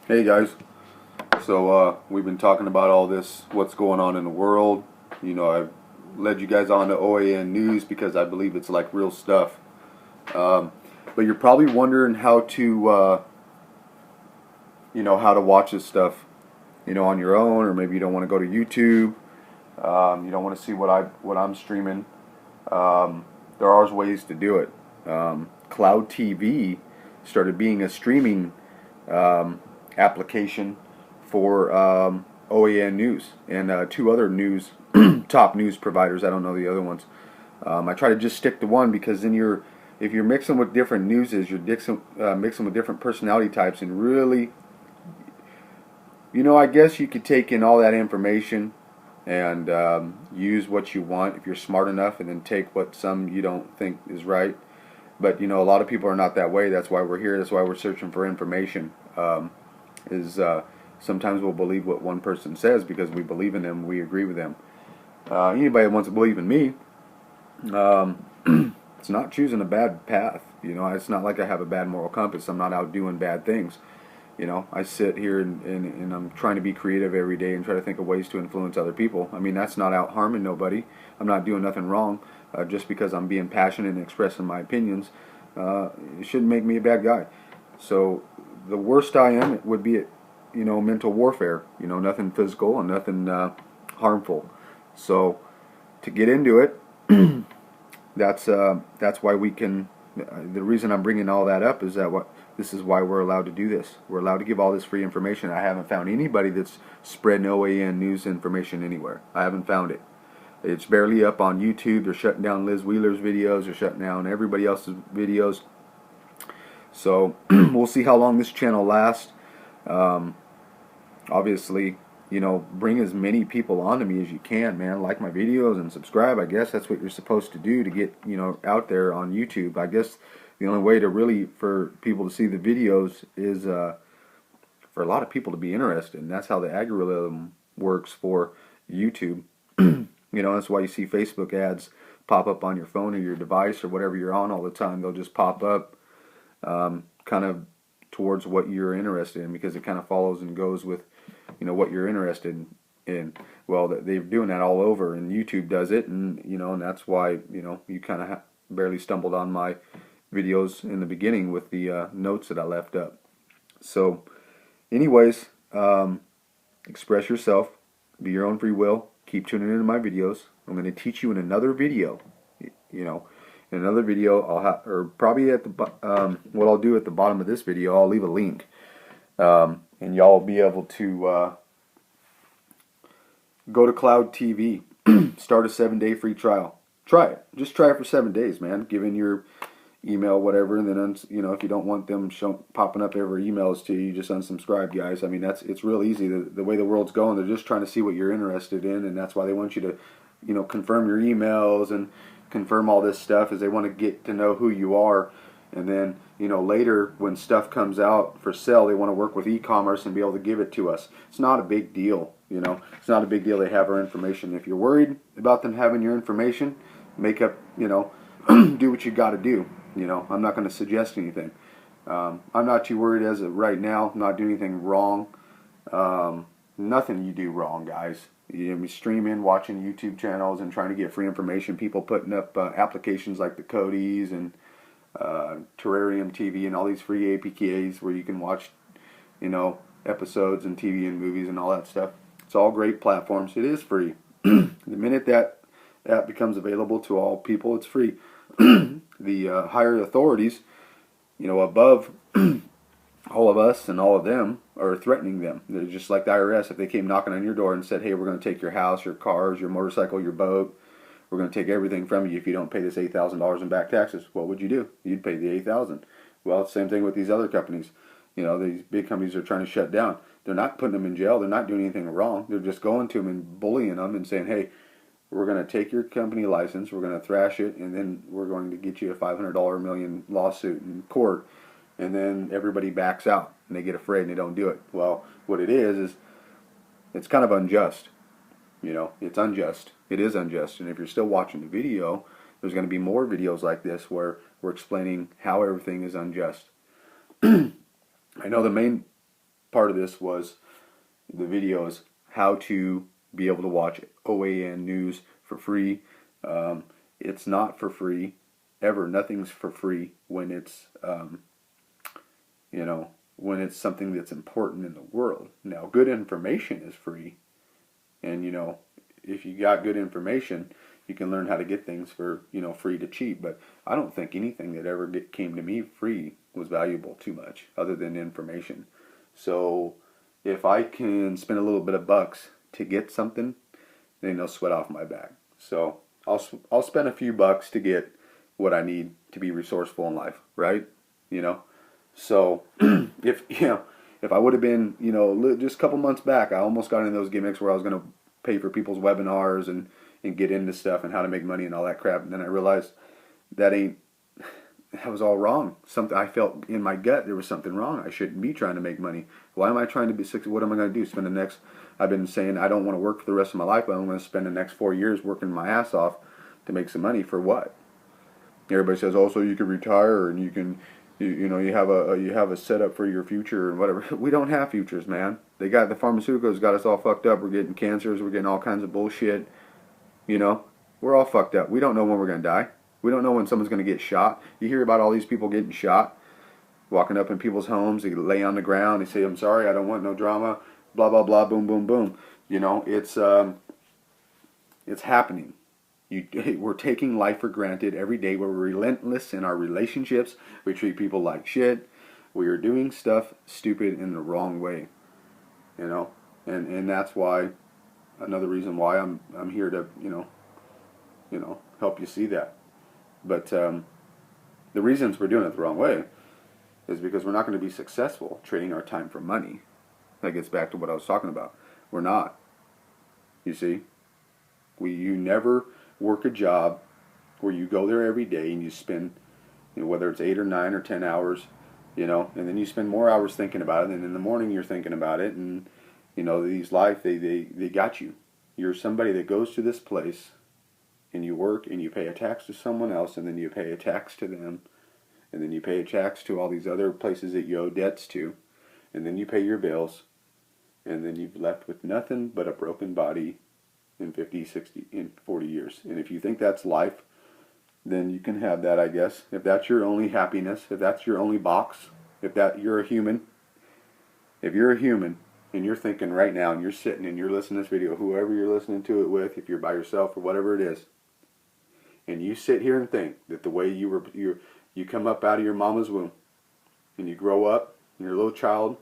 Hey guys, so we've been talking about all this, what's going on in the world. I've led you guys on to OAN News because I believe it's like real stuff. Um, but you're probably wondering how to, how to watch this stuff, on your own, or maybe you don't want to go to YouTube. You don't want to see what I'm streaming. There are ways to do it. Cloud TV started being a streaming application for OAN News and two other news top news providers. I don't know the other ones. I try to just stick to one because then if you're mixing with different newses, you're mixing with different personality types, and really, I guess you could take in all that information and use what you want if you're smart enough, and then take what some you don't think is right. But a lot of people are not that way. That's why we're here. That's why we're searching for information. Sometimes we'll believe what one person says because we believe in them, we agree with them. Anybody that wants to believe in me, it's not choosing a bad path. It's not like I have a bad moral compass. I'm not out doing bad things. I sit here and I'm trying to be creative every day and try to think of ways to influence other people. I mean, that's not out harming nobody. I'm not doing nothing wrong. Just because I'm being passionate and expressing my opinions, it shouldn't make me a bad guy. So the worst I am would be at, mental warfare. Nothing physical and nothing harmful. So to get into it, that's why we can. The reason I'm bringing all that up is that this is why we're allowed to do this. We're allowed to give all this free information. I haven't found anybody that's spreading OAN news information anywhere. I haven't found it. It's barely up on YouTube. They're shutting down Liz Wheeler's videos. They're shutting down everybody else's videos. So we'll see how long this channel lasts. Obviously, bring as many people onto me as you can, man. Like my videos and subscribe. I guess that's what you're supposed to do to get, out there on YouTube. I guess the only way to really, for people to see the videos is for a lot of people to be interested. And that's how the algorithm works for YouTube. That's why you see Facebook ads pop up on your phone or your device or whatever you're on all the time. They'll just pop up kind of towards what you're interested in, because it kind of follows and goes with, what you're interested in. Well, they're doing that all over, and YouTube does it, and and that's why you kind of barely stumbled on my videos in the beginning with the notes that I left up. So, anyways, express yourself, be your own free will. Keep tuning into my videos. I'm going to teach you in another video. In another video, I'll have, or probably at the what I'll do at the bottom of this video, I'll leave a link, and y'all will be able to go to Cloud TV, start a 7-day free trial. Try it. Just try it for 7 days, man. Give in your email, whatever, and then if you don't want them popping up every emails to you, you just unsubscribe, guys. I mean, it's real easy. The way the world's going, they're just trying to see what you're interested in, and that's why they want you to confirm your emails and confirm all this stuff, is they want to get to know who you are. And then later when stuff comes out for sale, they want to work with e-commerce and be able to give it to us. It's not a big deal. It's not a big deal. They have our information. If you're worried about them having your information, make up, do what you got to do. I'm not going to suggest anything. I'm not too worried as of right now. I'm not doing anything wrong. Nothing you do wrong, guys. You're streaming, watching YouTube channels, and trying to get free information. People putting up applications like the Cody's and Terrarium TV and all these free APKs where you can watch, episodes and TV and movies and all that stuff. It's all great platforms. It is free. The minute that becomes available to all people, it's free. The higher authorities, above all of us and all of them, are threatening them. They're just like the IRS. If they came knocking on your door and said, hey, we're going to take your house, your cars, your motorcycle, your boat, we're going to take everything from you if you don't pay this $8,000 in back taxes, what would you do? You'd pay the $8,000. Well, same thing with these other companies. These big companies are trying to shut down. They're not putting them in jail. They're not doing anything wrong. They're just going to them and bullying them and saying, hey, we're going to take your company license, we're going to thrash it, and then we're going to get you a $500 million lawsuit in court. And then everybody backs out, and they get afraid, and they don't do it. Well, what it is it's kind of unjust. It's unjust. It is unjust. And if you're still watching the video, there's going to be more videos like this where we're explaining how everything is unjust. I know the main part of this was the videos how to be able to watch OAN news for free. It's not for free ever. Nothing's for free when it's when it's something that's important in the world. Now, good information is free, and if you got good information, you can learn how to get things for free to cheap. But I don't think anything that ever came to me free was valuable too much, other than information. So if I can spend a little bit of bucks to get something, then no sweat off my back. So I'll spend a few bucks to get what I need to be resourceful in life, right? So if I would have been just a couple months back, I almost got into those gimmicks where I was going to pay for people's webinars and get into stuff and how to make money and all that crap. And then I realized that was all wrong. Something I felt in my gut there was something wrong. I shouldn't be trying to make money. Why am I trying to be successful? What am I going to do? I've been saying I don't want to work for the rest of my life, but I'm going to spend the next 4 years working my ass off to make some money for what? Everybody says, oh, so you can retire and you can, you have a setup for your future and whatever. We don't have futures, man. The pharmaceuticals got us all fucked up. We're getting cancers. We're getting all kinds of bullshit. We're all fucked up. We don't know when we're going to die. We don't know when someone's going to get shot. You hear about all these people getting shot, walking up in people's homes. They lay on the ground. They say, I'm sorry, I don't want no drama. Blah, blah, blah, boom, boom, boom. It's happening. We're taking life for granted every day. We're relentless in our relationships. We treat people like shit. We are doing stuff stupid in the wrong way. And that's why, another reason why I'm here to, help you see that. But the reasons we're doing it the wrong way is because we're not going to be successful trading our time for money. That gets back to what I was talking about. We're not. You see? You never work a job where you go there every day and you spend, whether it's 8 or 9 or 10 hours, and then you spend more hours thinking about it, and in the morning you're thinking about it, and, these life, they got you. You're somebody that goes to this place, and you work, and you pay a tax to someone else, and then you pay a tax to them, and then you pay a tax to all these other places that you owe debts to, and then you pay your bills, and then you've left with nothing but a broken body in 50, 60, in 40 years. And if you think that's life, then you can have that, I guess. If that's your only happiness, if that's your only box, you're a human, if you're a human, and you're thinking right now, and you're sitting and you're listening to this video, whoever you're listening to it with, if you're by yourself or whatever it is, and you sit here and think that the way you come up out of your mama's womb, and you grow up, and you're a little child,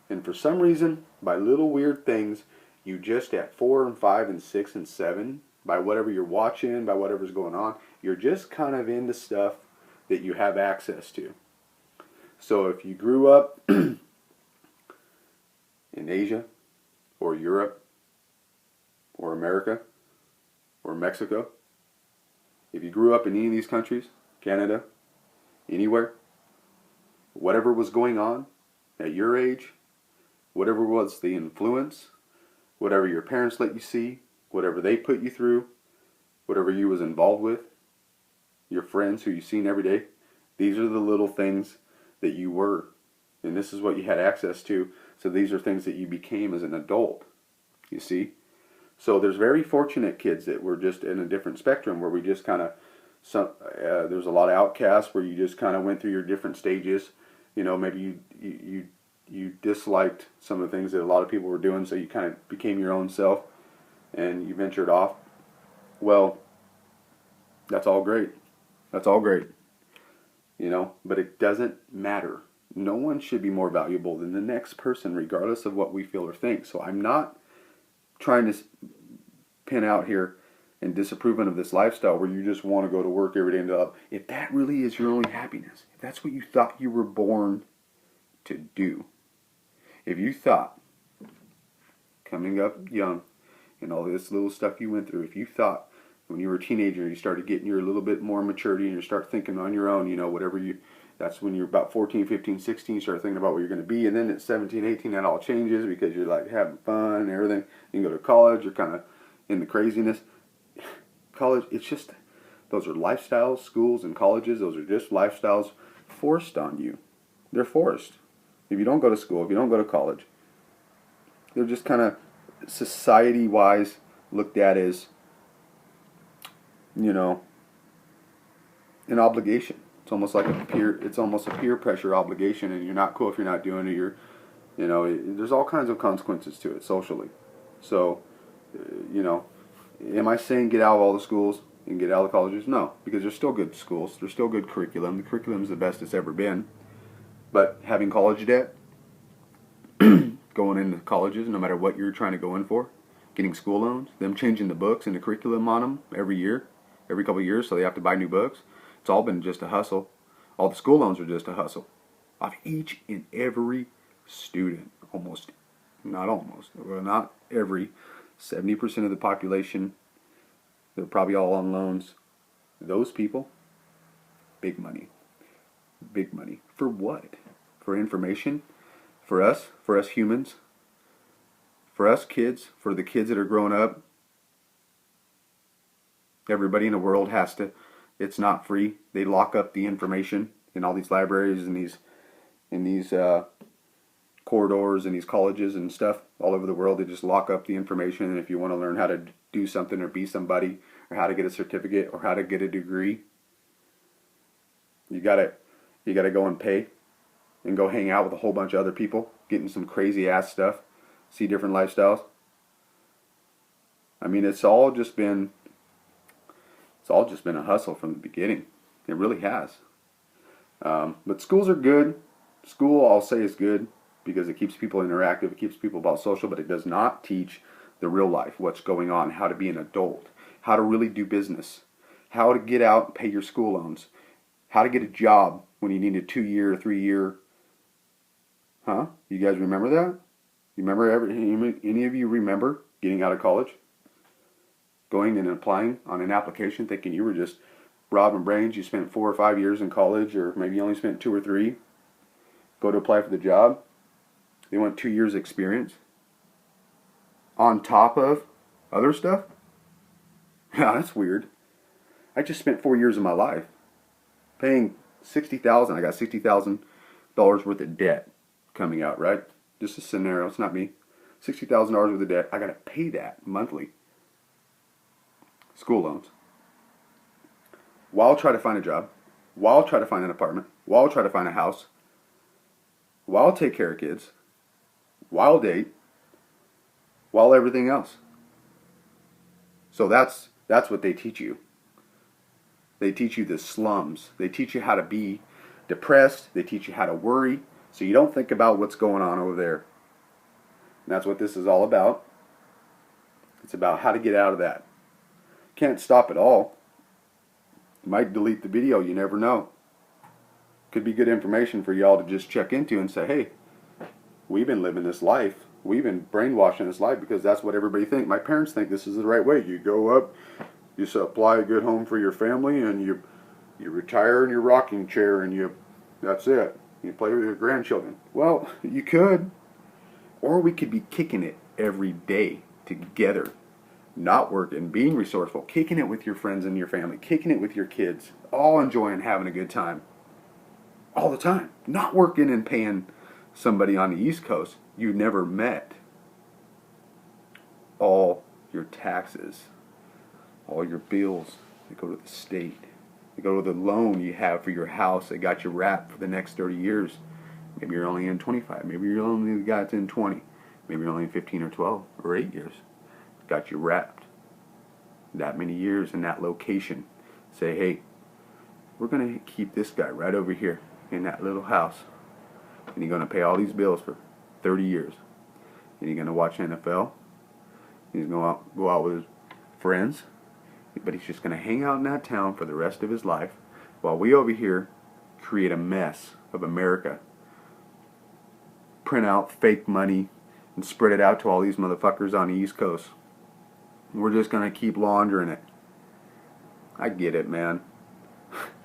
and for some reason, by little weird things, you just at 4 and 5 and 6 and 7, by whatever you're watching, by whatever's going on, you're just kind of into stuff that you have access to. So if you grew up in Asia, or Europe, or America, or Mexico, if you grew up in any of these countries, Canada, anywhere, whatever was going on at your age, whatever was the influence, whatever your parents let you see, whatever they put you through, whatever you was involved with, your friends who you seen every day, these are the little things that you were. And this is what you had access to. So these are things that you became as an adult, you see. So there's very fortunate kids that were just in a different spectrum where we just kind of, there's a lot of outcasts where you just kind of went through your different stages. Maybe you disliked some of the things that a lot of people were doing, so you kind of became your own self and you ventured off. Well, that's all great. That's all great. But it doesn't matter. No one should be more valuable than the next person, regardless of what we feel or think. So I'm not trying to pin out here and disapproving of this lifestyle where you just want to go to work every day and if that really is your only happiness, if that's what you thought you were born to do, if you thought coming up young and all this little stuff you went through, if you thought when you were a teenager you started getting your little bit more maturity and you start thinking on your own, that's when you're about 14, 15, 16, you start thinking about what you're going to be, and then at 17, 18 that all changes because you're like having fun and everything. You can go to college, you're kind of in the craziness. College, it's just, those are lifestyles, schools and colleges, those are just lifestyles forced on you. They're forced. if you don't go to school, if you don't go to college, they're just kind of society-wise looked at as, you know, an obligation. It's almost like it's almost a peer pressure obligation, and you're not cool if you're not doing it. There's all kinds of consequences to it socially. So, you know, am I saying get out of all the schools and get out of the colleges? No, because there's still good schools. There's still good curriculum. The curriculum's the best it's ever been. But having college debt, going into colleges, no matter what you're trying to go in for, getting school loans, them changing the books and the curriculum on them every year, every couple of years, so they have to buy new books. It's all been just a hustle. All the school loans are just a hustle of each and every student. Not every, 70% of the population, they're probably all on loans. Those people, big money. Big money. For what? For information? For us humans? For us kids? For the kids that are growing up? Everybody in the world has to, it's not free. They lock up the information in all these libraries and these corridors and these colleges and stuff all over the world. They just lock up the information, and if you want to learn how to do something or be somebody or how to get a certificate or how to get a degree, you gotta go and pay and go hang out with a whole bunch of other people, getting some crazy ass stuff, see different lifestyles. I mean, it's all just been a hustle from the beginning. It really has. But schools are good. School, I'll say, is good because it keeps people interactive, it keeps people about social, but it does not teach the real life, what's going on, how to be an adult, how to really do business, how to get out and pay your school loans, how to get a job when you need a 2-year, 3-year. Huh? You guys remember that? You remember any of you remember getting out of college? Going and applying on an application thinking you were just robbing brains, you spent 4 or 5 years in college, or maybe you only spent 2 or 3. Go to apply for the job. They want 2 years experience on top of other stuff? Yeah, that's weird. I just spent 4 years of my life paying $60,000. I got $60,000 worth of debt coming out, right? Just a scenario, it's not me. $60,000 worth of debt. I got to pay that monthly. School loans. While try to find a job, while try to find an apartment, while try to find a house, while take care of kids, while date, while everything else. So that's what they teach you. They teach you the slums. They teach you how to be depressed. They teach you how to worry, so you don't think about what's going on over there. And that's what this is all about. It's about how to get out of that. Can't stop it all. You might delete the video, you never know. Could be good information for y'all to just check into and say, hey, we've been living this life. We've been brainwashing this life because that's what everybody thinks. My parents think this is the right way. You go up, you supply a good home for your family, and you retire in your rocking chair, and that's it. You play with your grandchildren. Well, you could. Or we could be kicking it every day together. Not working, being resourceful, kicking it with your friends and your family, kicking it with your kids, all enjoying having a good time. All the time. Not working and paying somebody on the East Coast you never met all your taxes, all your bills that go to the state. They go to the loan you have for your house that got you wrapped for the next 30 years. Maybe you're only in 25. Maybe you're only the guy that's in 20. Maybe you're only in 15 or 12 or 8 years. Got you wrapped that many years in that location. Say, hey, we're going to keep this guy right over here in that little house, and you're going to pay all these bills for 30 years. And you're going to watch NFL. He's going to go out with his friends, but he's just going to hang out in that town for the rest of his life while we over here create a mess of America. Print out fake money and spread it out to all these motherfuckers on the East Coast. We're just going to keep laundering it. I get it, man.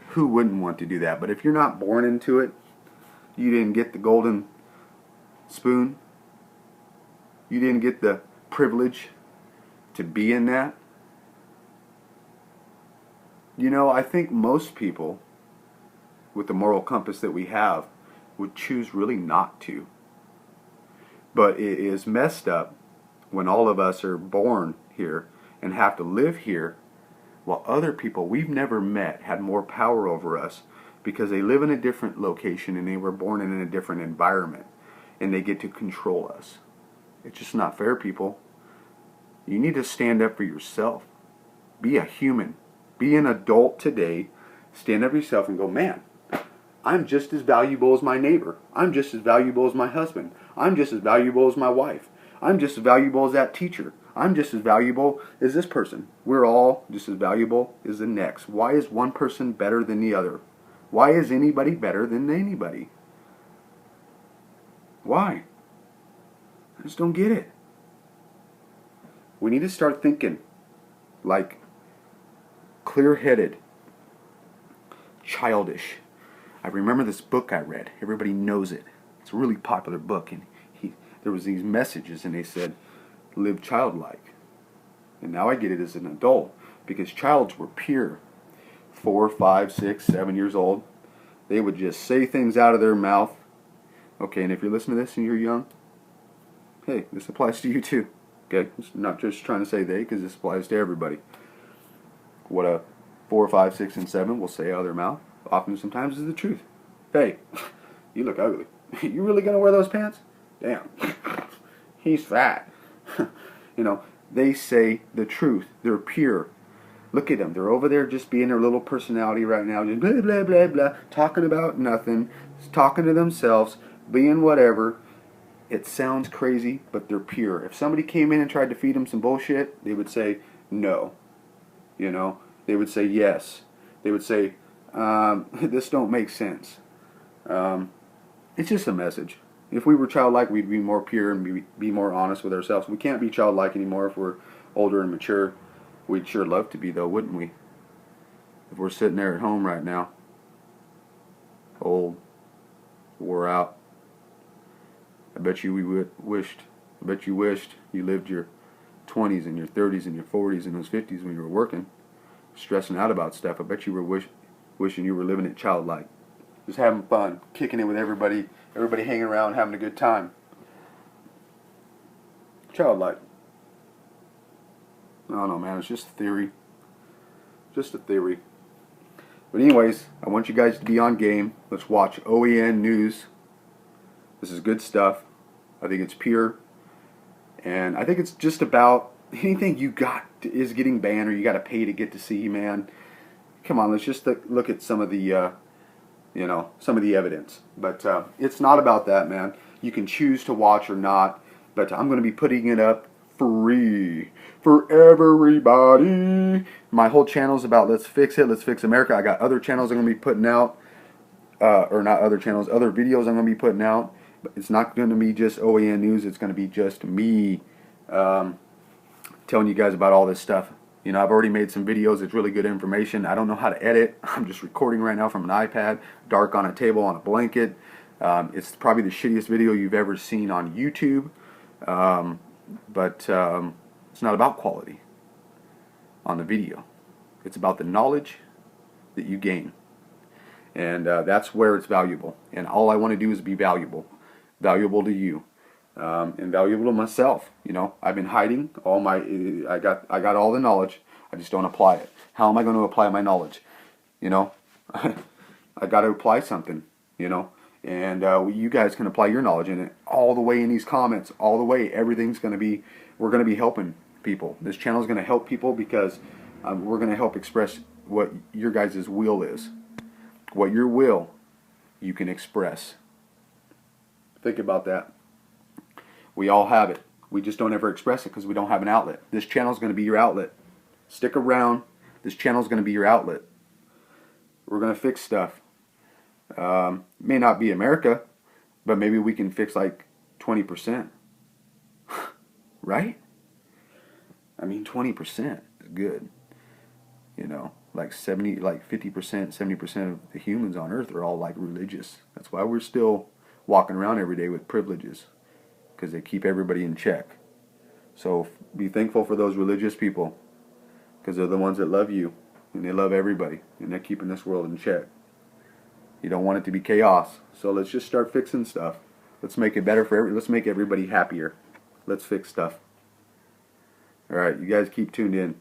Who wouldn't want to do that? But if you're not born into it, you didn't get the golden spoon, you didn't get the privilege to be in that. You know, I think most people with the moral compass that we have would choose really not to. But it is messed up when all of us are born here and have to live here while other people we've never met had more power over us because they live in a different location and they were born in a different environment and they get to control us. It's just not fair, people. You need to stand up for yourself. Be a human. Be an adult today. Stand up for yourself and go, man, I'm just as valuable as my neighbor. I'm just as valuable as my husband. I'm just as valuable as my wife. I'm just as valuable as that teacher. I'm just as valuable as this person. We're all just as valuable as the next. Why is one person better than the other? Why is anybody better than anybody? Why? I just don't get it. We need to start thinking like clear-headed, childish. I remember this book I read. Everybody knows it. It's a really popular book, and there was these messages, and they said, live childlike. And now I get it as an adult, because childs were pure. 4, 5, 6, 7 years old. They would just say things out of their mouth. Okay, and if you're listening to this and you're young, hey, this applies to you too. Okay, it's not just trying to say they, because this applies to everybody. What a 4, 5, 6, and 7 will say out of their mouth, often sometimes is the truth. Hey, you look ugly. You really gonna wear those pants? Damn. He's fat. You know, they say the truth. They're pure. Look at them. They're over there just being their little personality right now. Just blah, blah, blah, blah. Talking about nothing. Talking to themselves. Being whatever. It sounds crazy, but they're pure. If somebody came in and tried to feed them some bullshit, they would say no. You know? They would say yes. They would say, this don't make sense. It's just a message. If we were childlike, we'd be more pure and be more honest with ourselves. We can't be childlike anymore if we're older and mature. We'd sure love to be, though, wouldn't we? If we're sitting there at home right now, old, wore out, I bet you wished you lived your 20s and your 30s and your 40s and those 50s when you were working, stressing out about stuff. I bet you were wishing you were living it childlike. Just having fun, kicking it with everybody hanging around, having a good time. Childlike. I don't know, man. It's just a theory. Just a theory. But anyways, I want you guys to be on game. Let's watch OEN News. This is good stuff. I think it's pure. And I think it's just about anything you got is getting banned or you got to pay to get to see, man. Come on, let's just look at some of the... some of the evidence. But it's not about that, man. You can choose to watch or not, but I'm going to be putting it up free for everybody. My whole channel is about Let's Fix It, Let's Fix America. I got other channels I'm going to be putting out, or not other channels, other videos I'm going to be putting out. But it's not going to be just OEN News. It's going to be just me telling you guys about all this stuff. You know, I've already made some videos. It's really good information. I don't know how to edit. I'm just recording right now from an iPad, dark on a table on a blanket. It's probably the shittiest video you've ever seen on YouTube. But it's not about quality on the video. It's about the knowledge that you gain. And that's where it's valuable. And all I want to do is be valuable. Valuable to you. And valuable to myself. You know, I've been hiding all my. I got all the knowledge. I just don't apply it. How am I going to apply my knowledge? You know, I got to apply something. You know, and you guys can apply your knowledge in it all the way in these comments. All the way, everything's going to be. We're going to be helping people. This channel is going to help people because we're going to help express what your guys' will is. What your will, you can express. Think about that. We all have it. We just don't ever express it because we don't have an outlet. This channel is going to be your outlet. Stick around. This channel is going to be your outlet. We're going to fix stuff. May not be America, but maybe we can fix like 20%. Right? I mean, 20% is good. You know, like 50%, 70% of the humans on Earth are all like religious. That's why we're still walking around every day with privileges. Because they keep everybody in check. So be thankful for those religious people. Because they're the ones that love you. And they love everybody. And they're keeping this world in check. You don't want it to be chaos. So let's just start fixing stuff. Let's make it better for let's make everybody happier. Let's fix stuff. All right, you guys keep tuned in.